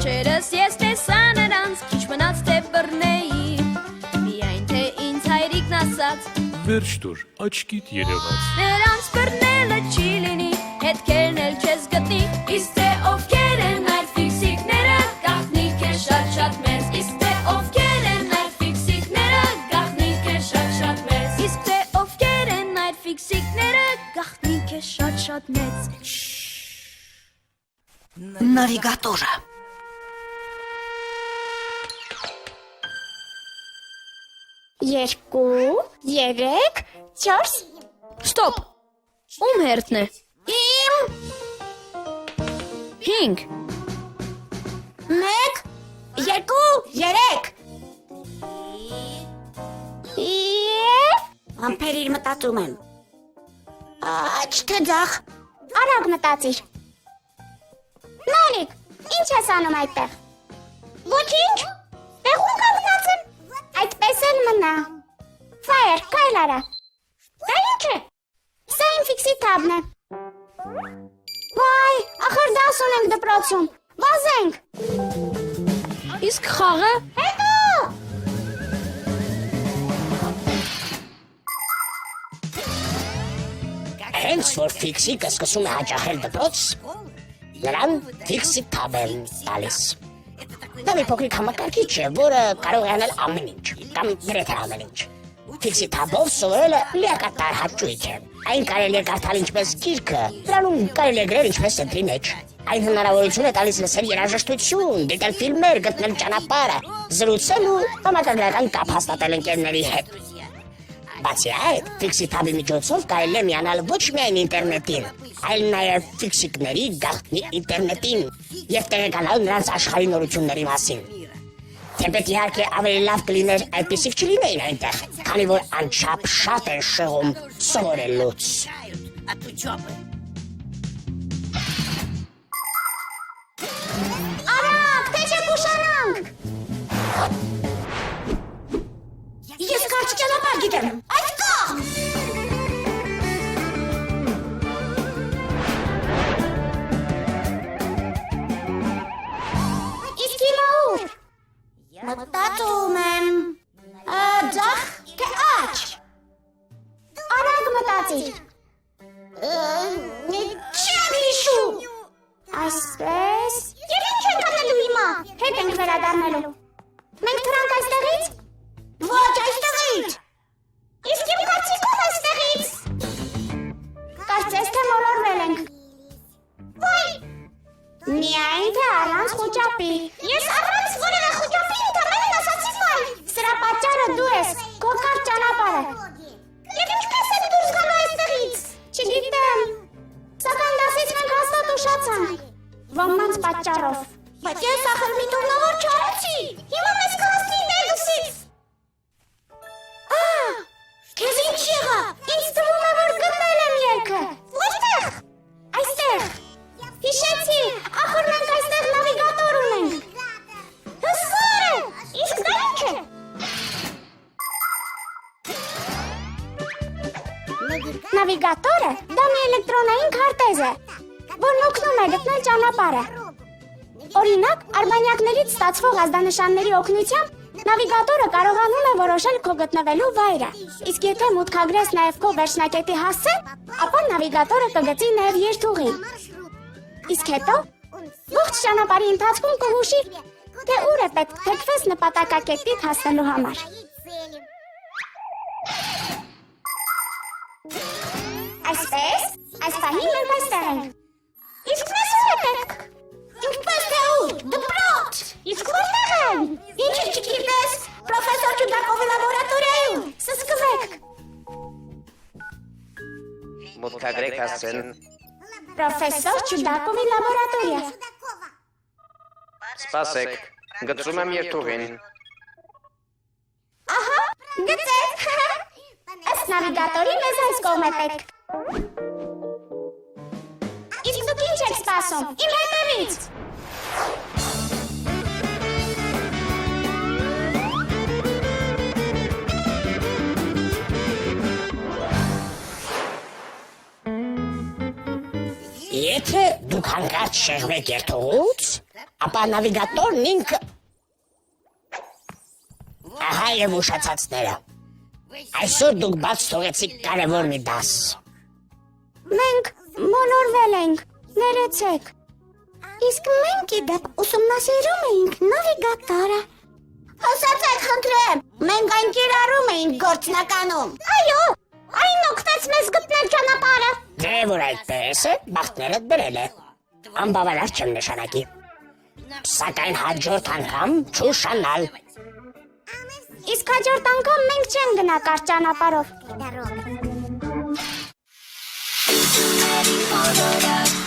Վերջերս ես տեսա նրանց, քիչ մնաց թե բռնեի, միայն թե ինձ հայրիկն ասաց, Վերջ տուր, աչքիդ երևաց։ նրանց բռնելը չի լինի, հետքերն էլ չես գտնի, իսկ թե ովքեր են այդ ֆիքսիկները, գաղտնիք է շատ-շատ մեծ, իսկ թե ովքեր են այդ ֆիքսիկները, գաղտնիք է շատ-շատ մեծ, իսկ թե ովքեր են այդ ֆիքսիկները, գաղտնիք է շատ-շատ մեծ։ Նավիգատորը։ Երկու, երեք, չորս, Ստոպ, ում հերթն է, իմ, 5, մեկ, երկու, երեք։ Եվ ամպերիր մտածում եմ։ Աչ թե ձախ։ Արագ մտածիր։ Նորիկ, ինչ ես անում այդտեղ։ Ոչինչ, տեղում կանգնացեմ։ Այդպես էլ մնա։ Ֆայր, կայլ արա։ Դա ինչ է։ Սա իմ ֆիքսի թաբն է։ Վայ, ախր դաս ունենք դպրոցում։ Վազենք։ իսկ խաղը, Հետո։ Հենց որ ֆիքսիկը սկսում է հաճախել դպրոց, նրան ֆիքսի թաբ են տալիս։ Դա մի փոքրիկ համակարգիչ է, որը կարող է անել ամեն ինչ, կամ գրեթե ամեն ինչ։ Ֆիքսի թաբով սովորելը լիակատար հաճույք է։ Այն կարելի է կարդալ ինչպես գիրքը, դրանում կարելի է գրել ինչպես սենտրի մեջ։ Այն հնարավորություն է տալիս լսել երաժշտություն, դիտել ֆիլմեր, գտնել ճանապարհը, զրուցել ու համակարգական կապ հաստատել ընկերների հետ։ Բացի այդ, ֆիքսի թաբի միջոցով կարելի է միանալ ոչ միայն ինտերնետին, այլ նաև ֆիքսիկների գաղտնի ինտերնետին և տեղեկանալ նրանց աշխարհի նորությունների մասին։ Թեպետ իհարկե ավելի լավ կլիներ այդպիսիք չլինեին այնտեղ, քանի որ անչափ շատ են շեղում սովորելուց։ Արագ, թե չեք ուշանանք։ Ես կարճ ճանապարհ գիտեմ։ Այդ կողմ։ Իսկ հիմա ուր։ Մտածում եմ։ Ձախ թե աջ։ Արագ մտածիր։ Չեմ հիշում։ Այսպես։ Եվ ինչ ենք անելու հիմա։ Հետ ենք վերադառնալու։ Մենք թրանք այստեղից։ Ոչ այստեղից։ Իսկ իմ կարծիքով այստեղից։ Կարծես թե մոլորվել ենք։ Ոյ։ Միայն թե առանց խոճապի։ Ես առանց որևէ խոճապի ընդամենն ասացի վայ։ Սրա պատճառը դու ես, քո կարճ ճանապարհը։ Եվ ինչպես եմ դուրս գալու այստեղից։ Չգիտեմ։ Սակայն դասից մենք հաստատ ուշացանք։ Ոմանց պատճառով։ Բայց ես ախր մի տուրնավոր չարեցի։ Հիմա մեզ կհասնի ներսից։ Քեզ ինչ եղա։ Ինձ թվում է, որ գտնել եմ ելքը։ Որտեղ։ Այստեղ։ Հիշեցի, ախր մենք այստեղ նավիգատոր ունենք։ Հսոր է։ Իսկ դա ինչ է։ Նավիգատորը դա մի էլեկտրոնային քարտեզ է, որն օգնում է գտնել ճանապարհը։ Օրինակ, արբանյակներից ստացվող ազդանշանների օգնությամբ նավիգատորը կարողանում է որոշել քո գտնվելու վայրը։ Իսկ եթե մուտքագրես նաև քո վերջնակետի հասցեն, ապա նավիգատորը կգծի նաև երթուղին։ Իսկ հետո ողջ ճանապարհի ընթացքում կհուշի, թե ուր է պետք թեքվես նպատակակետիդ հասնելու համար։ Այսպես, այս պահին մենք այստեղ ենք։ Իսկ մեզ ուր է պետք։ Ինչպես թե ուր, դպրոց։ Իսկ որտեղ են։ Ինչ չգիտես, պրոֆեսոր Չուդակովի լաբորատորիայում, սսկվեք։ Մուտքագրեք հասցեն։ Պրոֆեսոր Չուդակովի լաբորատորիա։ Սպասեք, գծում եմ երթուղին։ Ահա, գծեք։ Ըստ նավիգատորի մեզ այս կողմ է պետք։ Իսկ դուք ինչ եք սպասում, իմ հետևից։ Եթե դուք հանկարծ շեղվեք երթուղուց, ապա նավիգատորն ինքը ահա եւ ուշացածները։ Այսօր դուք բաց թողեցիք կարևոր մի դաս։ Մենք մոլորվել ենք, ներեցեք։ Իսկ մենք իդեպ ուսումնասիրում էինք նավիգատորը։ Ասացեք խնդրեմ, մենք այն կիրառում էինք գործնականում։ Այո, այն օգնեց մեզ գտնել ճանապարհը։ Դե որ այդպես է, բախտներդ դրել է։ Անբավարար չեմ նշանակի։ Սակայն հաջորդ անգամ չուշանալ։ Իսկ հաջորդ անգամ մենք չենք գնա կարճ ճանապարհով։ Ready for the